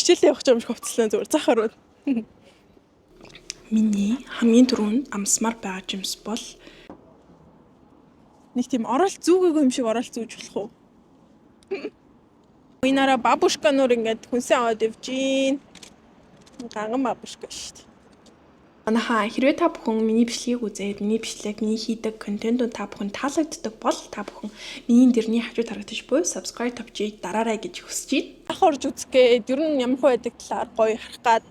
хичээлээ явах юм шиг хувцлаа зүгээр захаар. Миний хамгийн түрүүнд амсмаар байгаа жимс бол нэг тийм оролт зүүгээгүй юм шиг оролт зүүж болох уу? Инара бабушка нөр ингээд хүнсээ аваад ивжин. Ганган бабушка шүү дээ. Манайхаа хэрвээ та бүхэн миний бичлэгийг үзээд миний бичлэг, миний хийдэг контентууд та бүхэн таалагддаг бол та бүхэн миний дэрний хажууд харагдаж буй subscribe тавьчих дараарай гэж хүсэж байна. Ах орж үзгээд ер нь ямар хөө байдаг талаар гоё харах гад.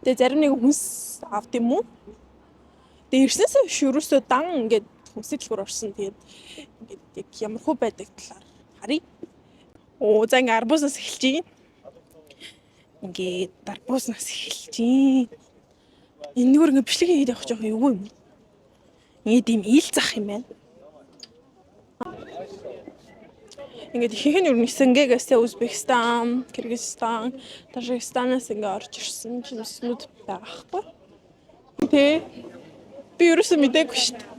Тэгээ зарим нэг хүнс авд юм уу? Тэгээ ирснээс шүрөөсөө дан ингээд хүнсээ дэлгүүр орсон. Тэгээд ингээд яг ямар хөө байдаг талаар харъя. Оо за ингээд арбузнаас эхэлж байна. Ингээд арбузнаас эхэлж байна. Энэ нүгээр ингээд бичлэг хийгээд явах жоох юу юм. Ингээд ийм ил зах юм байна. Ингээд ихэнх нь ер нь Сингэгээс Узбекистан, Кыргызстан, Тажикстанаас ингээд орж ирсэн жимснүүд байгаа хгүй. Тэ би ерөөсөө мэдээгүй шүү дээ.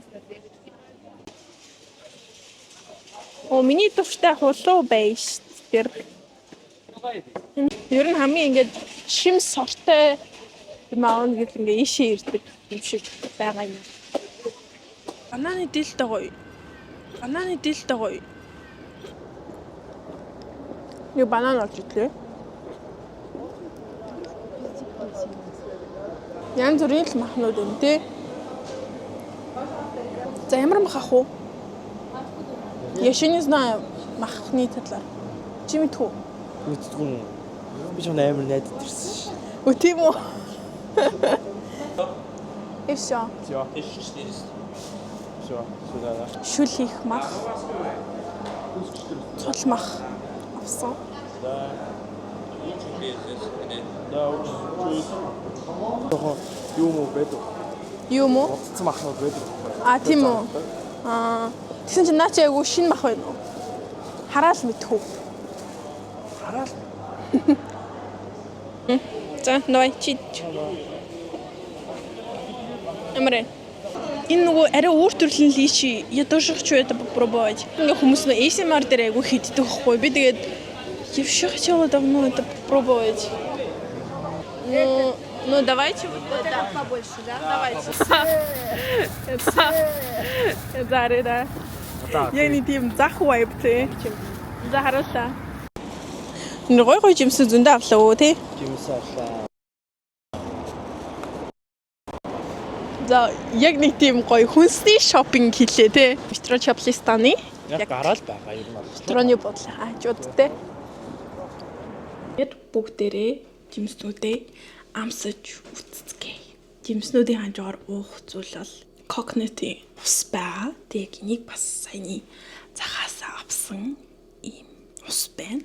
Оо миний төвштэй хулуу байж тэр. Ер нь хамгийн ингээд шим сортой маун гэдэг ингээ ийшээ ирдэг юм шиг байгаа юм. Бананы дилтэй гоё. Бананы дилтэй гоё. Юу банан олж итлээ. Янз бүрийн л махнууд юм тий. За ямар мах ах уу? Я еще не знаю махны талаар. Чи мэдхүү? Мэдтгүй. Би ч амар найдад ирсэн ш. Үгүй тийм үү? И все. Всё. 1400. Всё, сюда, да. Шүл хийх мах. Цол мах авсан. Да. Да, тохо юм уу бэдэ. Юм уу? Утсан махнууд бэдэ. А тийм үү? Тэгсэн чинь наа чи айгу шинэ мах байна уу? Хараал мэдхүү. Хараал. За, давай чи. Амрэ. Энэ нөгөө арай өөр төрлийн личи я тоже хочу это попробовать. Ингээ хүмүүс нөө ASMR дээр айгу хийддэг байхгүй. Би тэгээд я вообще хотела давно это попробовать. Ну давайте вот это побольше, да? Давайте. Это да. Я не тийм зах вайб тэ. За харуулаа. Нөгөө гоё жимсээ зөндөө авлаа уу тий? Жимс авлаа. За яг нэг тийм гоё хүнсний шопинг хийлээ тий. Метро Чаплистаны Яг гараал байгаа юм байна. метроны бодлоо хажуудтай. Яг бүгдээрээ жимснүүдээ амсаж үццгээе. Жимснүүдийн хажуугаар уух зүйл бол кокнетийн ус байгаа. Тэг энийг бас саяны захаасаа авсан ийм ус байна.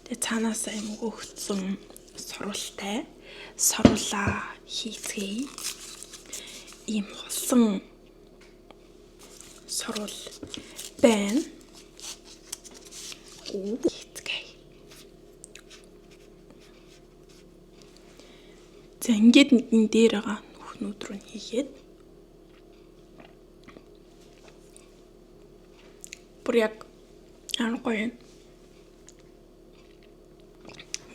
Тэгээ цаанаасаа юм өгсөн соруултай соруулаа хийцгээе. Ийм холсон сорул байна. Хийцгээе. За ингээд энэ дээр байгаа нүхнүүд рүү хийгээд бүр яг гоё.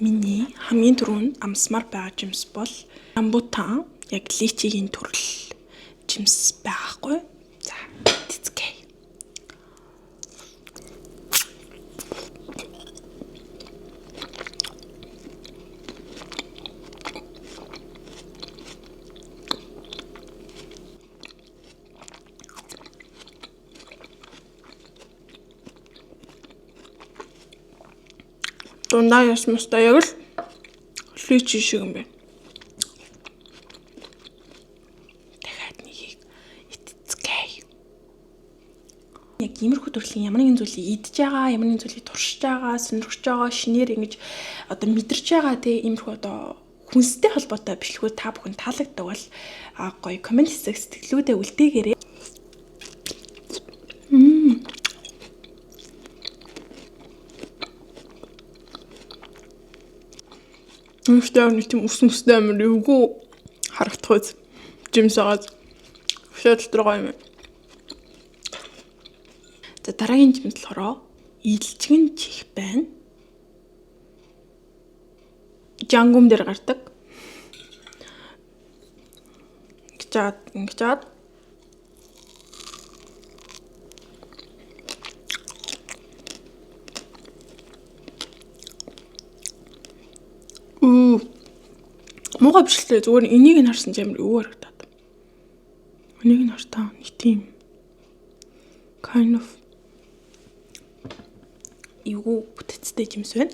Миний хамгийн түрүүнд амсмаар байгаа жимс бол рамбутан, яг личигийн төрөл жимс байхгүй. За, тэцгээ. Дундаа ясмастай яг л личи шиг юм байна. Дахиад нэгийг итцгээе. Яг иймэрхүү төрлийн ямар нэгэн зүйлийг идж байгаа, ямар нэгэн зүйлийг туршиж байгаа, сонирхож байгаа, шинээр ингэж одоо мэдэрч байгаа тийм иймэрхүү одоо хүнстэй холбоотой бичлэгүүд та бүхэн таалагддаг бол гоё комент хэсэг сэтгэлүүдээ үлдээгээрэй. Өстөө нэг тийм өсмөстэй амар эвгүй харагдах үз. Жимс агаад шууд байгаа юм. За дараагийн жимс болохоор идэлжгэн чих байна. жангум дээр гардаг. Ингэж чад. Муугай биш л дээ. Зүгээр энийг нь харсан ч амар өвөр харагдаад. Энийг нь хартаа нэг тийм kind of юу бүтцтэй жимс байна.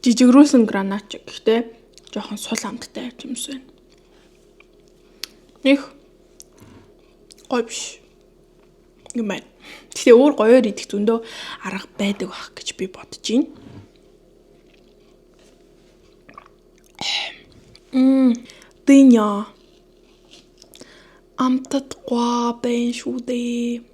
Жижигрүүлсэн гранат ч гэхдээ жоохон сул амттай жимс байна. Их гоё биш юм байна. Гэхдээ өөр гоёор идэх зөндөө арга байдаг байх гэж би бодож байна. Дыня. Амтад гоо байна шүү дээ.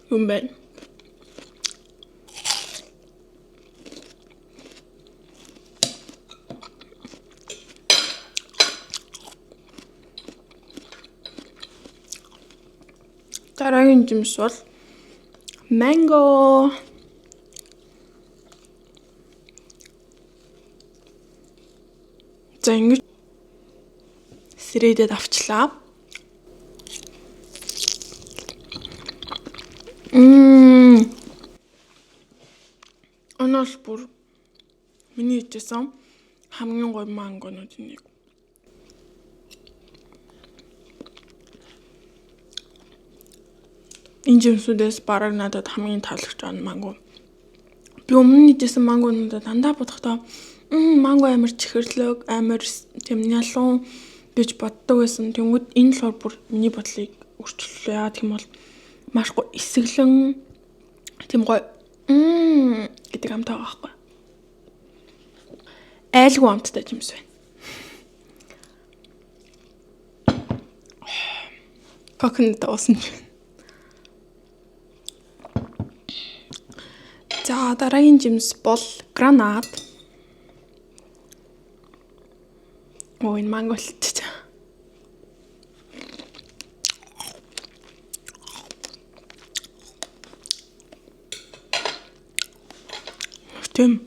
Юм байна. Дараагийн жимс бол манго. За ингэж сэрээдэд авчлаа. Оноос бүр миний идсэн хамгийн гоё мангонуудын нэг. Энэ жимсүүдээс бараг надад хамгийн таалагдж байгаа манго. Би өмнө идсэн мангонуудаа дандаа бодохдоо манго амар чихэрлэг, амар тийм нялуун гэж боддог байсан. Тэнгүүд энэ л бүр миний бодлыг өөрчлөлөө. Яа гэх юм бол маш гоё эсэглэн тийм гоё гэдэг амттай байгаа байхгүй. Айлгүй амттай жимс байна. Коконот уусан. За дараагийн жимс бол гранат. Энэ манго болчих. Тийм.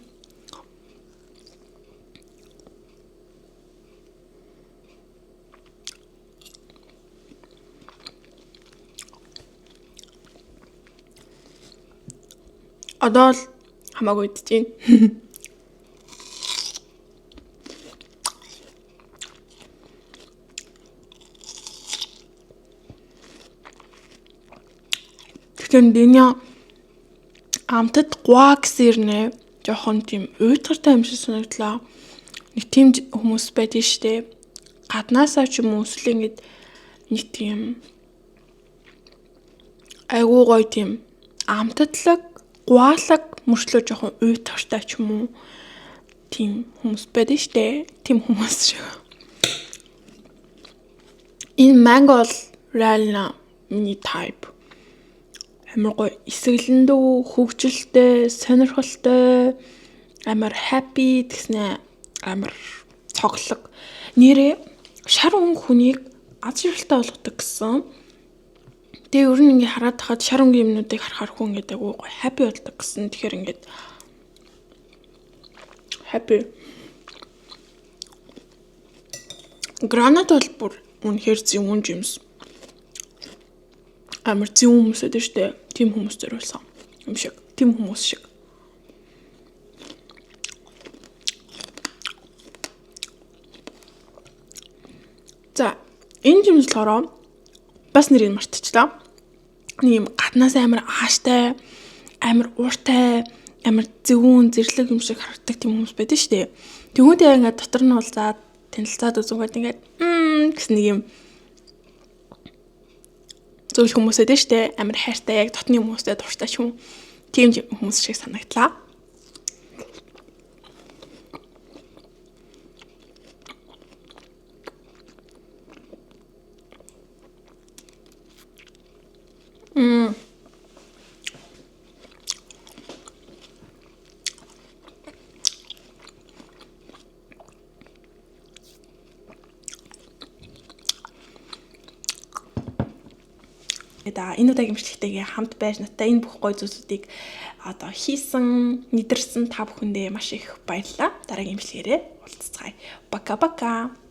Одоо л хамаагүй идэж байна. Тэгэхээр дэнэ амтад гуа гэсэрнэ жоохон тийм уйтгартай юм шиг санагдлаа. Нэг тийм хүмүүс байдаг штэ. Гаднаасаа ч юм уу эсвэл ингэж нэг тийм айгуу гоё тийм амтадлаг гуалаг мөрчлөө жоохон уйтгартай ч юм уу тийм хүмүүс байдаг штэ. Тийм хүмүүс шиг. Энэ манго бол реально миний type. Амар гоё эсэглэндүү, хөвгөлтэй, сонирхолтой, амар happy гэснэ амар цоглог. Нэрээ шар өнгө хүнийг аз жаргалтай болгодог гэсэн. Тэгээ ер нь ингээ хараад тахад шар өнгийн юмнуудыг харахаар хүн гэдэг гоё happy болдог гэсэн. Тэгэхээр ингээд happy. Гранат бол бүр үнэхээр зөвүүн жимс. Амар зөвүүн хүмүүс байдаг штэ. Тим хүмүүс зориулсан юм шиг. Тим хүмүүс шиг. За, энэ жимс болохоор бас нэрийг мартчихлаа. Нэг юм гаднаас амар ааштай, амар ууртай, амар зөвүүн зэрлэг юм шиг харагддаг тийм хүмүүс байдаг штэ. Тэгвэл ингээд дотор нь уулзаад танилцаад үзүүгээд ингээд гэсэн нэг юм зөвл хүмүүс байдаг штэ. Амар хайртай яг дотны хүмүүстэй дуртай ч юм. Тийм хүмүүс шиг санагдлаа. Энэ удаагийн имчилгээтэйгээ хамт байж надтай энэ бүх гоё зүйлсүүдийг одоо хийсэн, мэдэрсэн та бүхэндээ маш их баярлалаа. Дараагийн имчилгээрээ уулзцгаая. Пока пока.